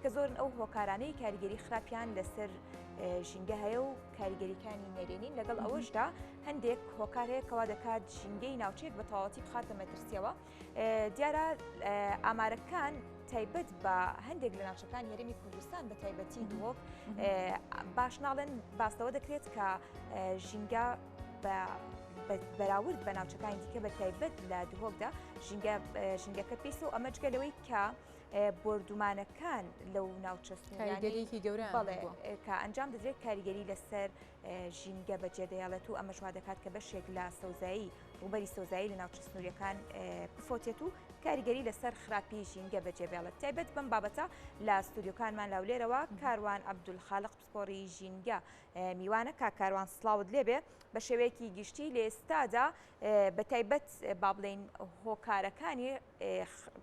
کە زۆرن ئەو هۆکارانەی کاریگەری خراپیان لەسەر ژینگە هەیە و کاریگەریەکانی نەرێنین لەگەڵ ئەوەشدا هەندێک هۆکار هەیە کەوا دەکات ژینگەی ناوچەیەک بە تەواوەتی بخاتە مەترسیەوە. دیارە ئامارەکان تایبەت بە هەندێک لە ناوچەکان یاریمی کوردستان بە تایبەتی دۆک باش ناڵێن باستەوە دەکرێت کە ژینگە بەراورد بە ناوچەکانی دیکە بە تایبەت لە دهۆکدا ژینگەکە پێیسە و ئەمە جگەلەوەی کە بردومانەکان لەو ناوچە کاریگەریەکی گەورە بەڵێ کە ئەنجام دەدرێت کاریگەری لەسەر ژینگە بەجێدەیاڵێت و ئەمەش وا دەکات کە بەشێک لە سەوزایی ڕوبەری سەوزایی لە ناوچە سنووریەکان بفۆتێت و کاریگەری لەسەر خراپی ژینگە بەجێبێڵێت. تایبەت بەم بابەتە لە ستودیۆکانمان لاولێرەوە کاروان عەبدولخالق پسپۆڕی ژینگە میوانە کاروان سڵاوت لێبێ بە شێوەیەکی گشتی لە ئێستادا بە تایبەت با بڵێن هۆکارەکانی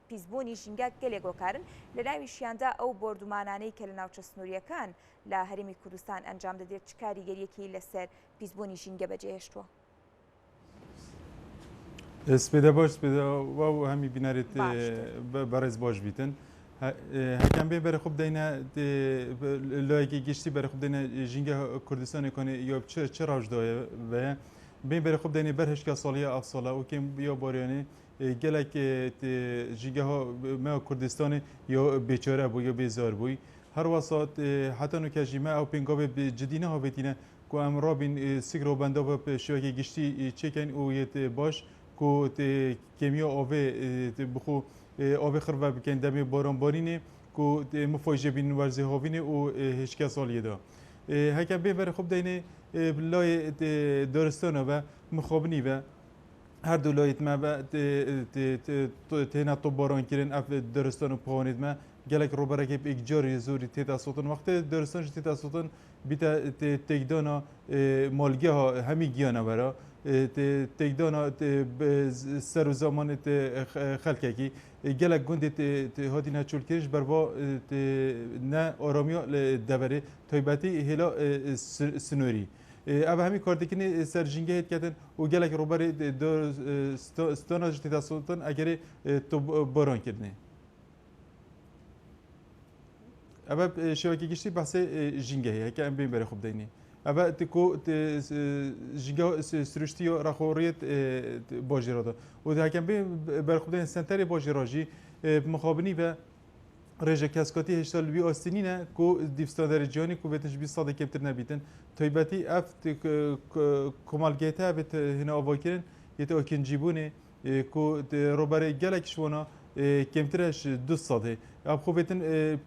پیسبوونی ژینگە گەلێک هۆکارن لە ناویشیاندا ئەو بردومانانەی کە لە ناوچە سنووریەکان لە هەرێمی کوردستان ئەنجام دەدرێت چ کاریگەریەکی لەسەر پیسبوونی ژینگە بەجێهێشتووە. سپێدە باش سپێدە و هەمی بینارێت بەڕێز باش بیتن هەکەم بێ بەرە خوب دەینە لایەکی گشتی بەرە خوب دەینە ژینگە کوردستانی کۆنێ یا چه ڕاژدایە بەیە بین بەرە خوب دەینێ بەر هەشکا ساڵیە ئەف ساڵە و کێم یا بۆریانێ gelek jîgeha me Kurdistanê ya bêçare bû ya bêzar bûy her wasat heta nuke jî me ew pêngavê cidî nehavêtîne ku em rabîn sigro benda bi şewekê giştî çêken û yê baş ku kêmiya avê bixwe avê xirve bikin demê baranbarînê ku mifoj jebîn werzê havînê û hêşka saliyê da heke bê ber xwe deyne layê daristana ve mixabinî ve her du layet me ve têne tobarankirin ev daristan û puhanê me gelek roberekê êk carî zorî têta sotin wextê daristan ji têta sotin bîte têkdana malgeha hemî giyana wera têkdana ser û zamanê xelkekî gelek gundê hatîne çûlkirî ji berva ne aramiya deverê taybetî hêla sinûrî ev hemî kardikinê ser jîngehê diketin û gelek roberê stana ji têta sotin egerê barankirinê ev şewekê giştî behsê jîngehê heke em bên berê xwe bideyne ev ku jîngeha siruştiya rexoriyet bajêra da û hekem bên berê xwe bideyne senterê bajêra jî mixabinî ve rêje keskatî hêşta li wî astînî ne ku dîvstanderê cihanî ku bêtin ji bîst salê kêmtir nebîtin taybetî ev komalgehê te ev hîne avakirin yê te akincîbûnê ku roberê gelek ji wana kêmtir e ji du salê ev xwe bêtin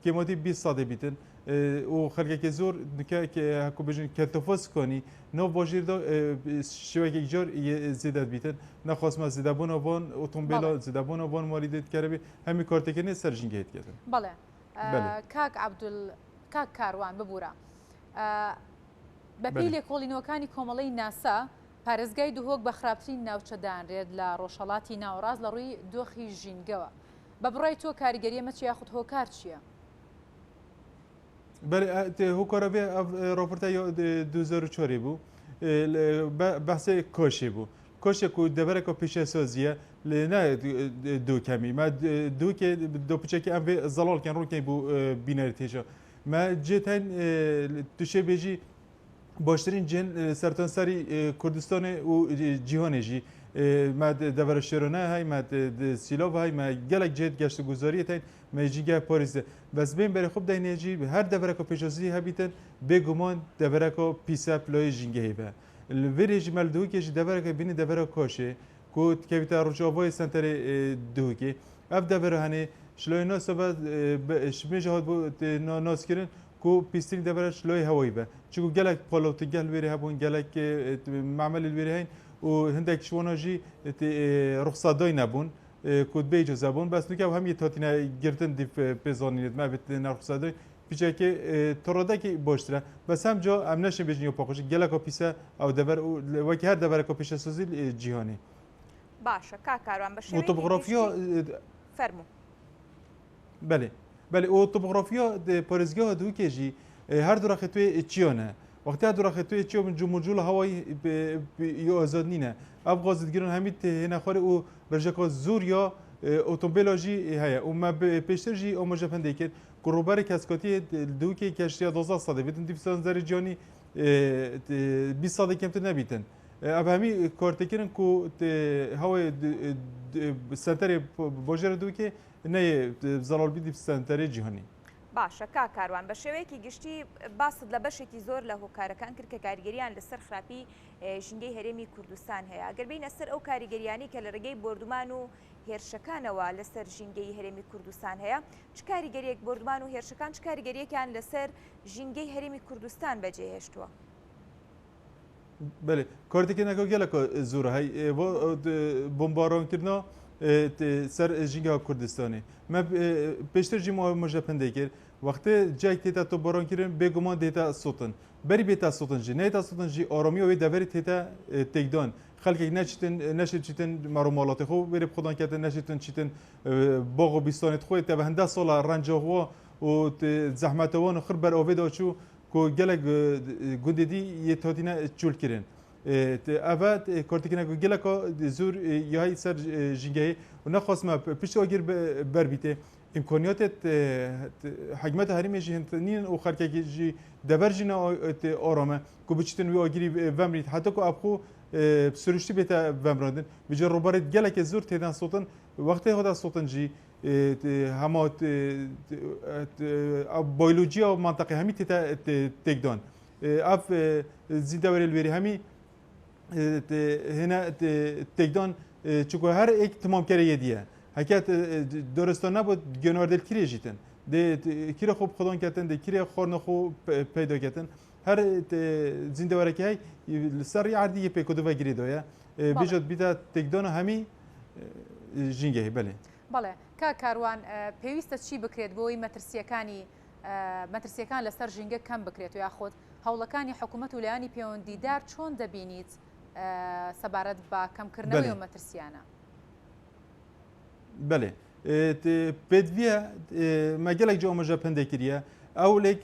kêmatî bîst salê bîtin û xelkekê zor dike ku bijin ketofos kanî nav bajêr da şewekek car zêde bîtin nexwasme zêdebûna van otomobîla zêdebûna van malî dê dikere bê hemî kartekinê ser jîngehê diketin. بەڵێ کاک عەبدول کاک کاروان ببوورە بە پێی لێکۆڵینەوەکانی کۆمەڵەی ناسا پارێزگای دهۆک بە خراپترین ناوچەدانرێت لە ڕۆژهەڵاتی ناوەڕاست لە ڕووی دۆخی ژینگەوە بە بڕای تۆ کاریگەریە مەچ یاخود هۆکار چییە؟ هۆکارە vê ev raporteya 2004 bû behsê koşê bû koşê ku devereka pêşesazî li ne dûkemî me dûkê dopiçekî em vê zelalken rokê bû bînerî têja me cêten tuşêbêjî baştirîn cihên sertanserî Kurdistanê û cîhanê jî me devera şêrane hey me sîlav hey me gelek cihê geştî guzariyê tên me jîngeh Parîsê bes bên berê xwe bideyne jî her devereka pêşazî hebîtin bêguman devereka pîsep layê jîngehê ve li vê jî me li Duhokê jî devereka bînî devera kaşê ku dikevîte rojavayê senterê Duhokê ev devera henê ji layê nasa ve ji bin jî hat bû naskirin ku pîstirîn devera ji layê hewayê ve çiku gelek palavtigeh li wêrê hebûn gelek memelê li wêrê heyn û hindek ji wana jî rixsadayî nebûn ku dibê icaze bûn bes nuke ew hem yê hatîne girtin dîv pêzanînê me vê nerxsadayî pîçekê toradekî baştir e bes hem ca em neşin bêjin ya paqijî geleka pîse ew dever û wekî her devereka pêşesazî cîhanê باشە کاکاروان بە شێوەیەکی اوتوبغرافیا فەرموو بله بله اوتوبغرافیا پارێزگاha Duhokê jî her du rexetwê çiyane wextê her du rexetwê çiyo min cumhurcûla hewayî ya azad nîne ev gazîdgirin hemî hêne xwarê û rejeka zûr ya otomobîla jî heye û me pêştir jî amaje pendê kir کوڕوبەری کەسکۆتی دووکێ کەشتیا 12 ساڵێ بێتن دیفسان زەری جیۆنی 20 ساڵی کەمتر نەبیتن ئەب هەمی کۆرتەکردن و هەوای سنتەرێ بۆژێرە دووکێ نەیە زەڵالبی دیفسانتەرێ جیهانی باشە کاکاروان بە شێوەیەکی گشتی باست لە بەشێکی زۆر لە هۆکارەکان کرد کە کاریگەریان لەسەر خراپی ژینگەی هەرێمی کوردستان هەیە ئەگەر بینە سەر ئەو کاریگەریانی کە لە ڕێگەی بردومان و هێرشەکانەوە لەسەر ژینگەی هەرێمی کوردستان هەیە چ کاریگەریەک بردومان و هێرشەکان چ کاریگەریەکیان لەسەر ژینگەی هەرێمی کوردستان بەجێهێشتووە بله کۆرتێکێنەکە گەلەکە زۆرە هەی بۆ بۆمبارۆنکردنەوە سەر ژینگە کوردستانی مە پێشتر ژی مۆژە پندەی کرد وەختێ جایك تێتا تۆ بۆڕۆنکردن بێگومان دێتە سوتن بەری بێتە سوتنجی نێتە سوتنجی ئۆرۆمیەوەی دەبەری تێتە تێکدان خەڵکێک نەشت چیتن مەڕۆماڵاتی خۆ بێرە خۆدانکەتن نەشتن چیتن بۆغ و بیستانێت خۆی تە بە هەندا سۆڵە ڕەنجەوە و زەحمەتەوەن و خڕ بەر ئۆڤێدا چوو کو gelek gundidî yê totîne çûlkirin. Eva kortekînek geleko zûr yahî ser jingehê û nexwast me pişt agir berbîtê imkoniyatê hikûmeta herêmê jî hintinîn û xelkekî jî deber jî ne arame ku biçîtin wî agirî vemrît heta ku ev xwe sürüştî bête vemrandin bi cî robarê gelekê zûr têdan sotin wextê xwe de sotin jî hema بیولوژیا و منطقه همی تکدان اف زیداوری الوری همی هنا تکدان چون هر یک تمام کریه دیه حکیت درستان نبود گنواردل کیری جیتن ده کیره خوب خودان کتن ده کیره خورن خوب پیدا کتن هر زیداوری که هی سری عادی پیکود و گری دایا بیشتر بیدا تکدان همی جنگه بله بەڵێ کاروان پێویستە چی بکرێت بۆی مەترسیەکان لەسەر ژینگە کەم بکرێت و یاخۆت هەوڵەکانی حکوومەت و لایانی پەیوەندیدار چۆن دەبینیت سەبارەت بە کەمکردنەوەی و مەترسیانە بەێ پێویە مەگەلێک جۆمەژە پندێکریە ئەو لێک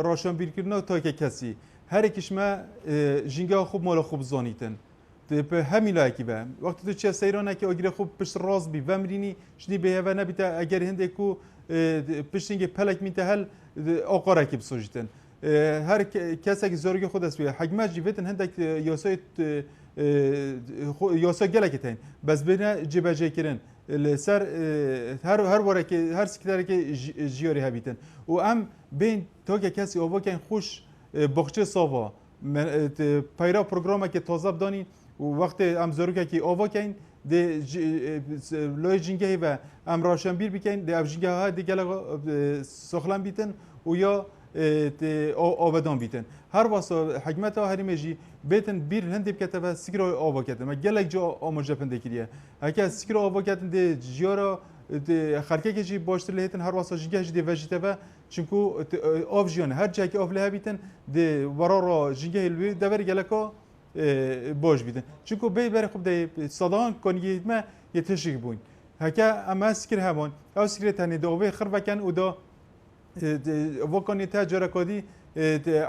ڕۆشنبیرکردنەوە تۆکە کەسی هەرێکیشمە ژینگە خوب مۆلە خوب زۆنیتن هەمی لایەکی بە وەختی تو چێ سەیرۆنێکی ئۆگرە خوب پشت ڕاست بی بەمرینی شنی بەهێوە نەبیتە ئەگەر هەندێک و پشتینگی پەلێک میتە هەل ئۆقۆڕێکی بسۆژیتن هەر کەسێکی زۆرگی خۆ دەست حکومەت جیبێتن هەندێک یاسا گەلێکی تین بەس بێنە جێبەجێکردن لەسەر هەر وەرەکی هەر سکرارێکی ژیۆری هەبیتن و ئەم بین تۆکە کەسی ئۆڤۆکیان خوش بۆخچێ ساڤە پەیرا پرۆگرامێکی تۆزە بدۆنی و وەختێ ئەم زۆرگێکی ئۆڤۆکەین لۆی ژینگەی بە ئەم ڕۆشنبیر بکەین دە ئەو ژینگەها دیگەلە سۆخلان بیتن و یا ئۆڤەدان بیتن هەر واسە حکومەتەوە هەریمێژی بێتن بیر هەندێک بکەتەوە سیکرۆ ئۆڤۆکەتن مە گەلێک جۆ ئۆمۆژە پندێکریە هەکە سیکرۆ ئۆڤۆکەتن دێ ژیۆرە خەرکێکێکی باشتر لە هێتن هەر واسە ژینگەژی دێڤەژیتەوە چونکو ئۆڤ ژیۆن هەر جاکی ئۆڤ لە هەبیتن دێ وەڕۆ ژینگەی لوێ دەبەر گەلەکۆ باش بیدن چونکو بی بر خوب دی صدان کنیت ما یتشک بوین هکا اما سکر همان او سکر تنی دوبه خرب کن و دا وکنی تاجر کدی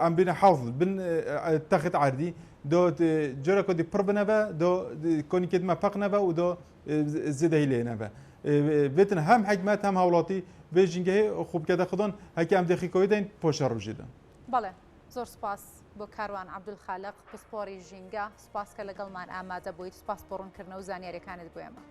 ام بین حافظ بین تخت عردی دا جرا کدی پر بنوا دا کنی کد ما پق نوا و دا زده هیله نوا بتن هم حکمت هم حوالاتی به جنگه خوب کده خدان هکا ام دخی کویدن پوشار بجیدن بله زور سپاس بۆ کاروان عەبدولخالق پسپۆری ژینگە سپاس کە لەگەڵمان ئامادە بوویت سپاس بۆ ڕوونکردنەوە و زانیاریەکانت بۆ ئێمە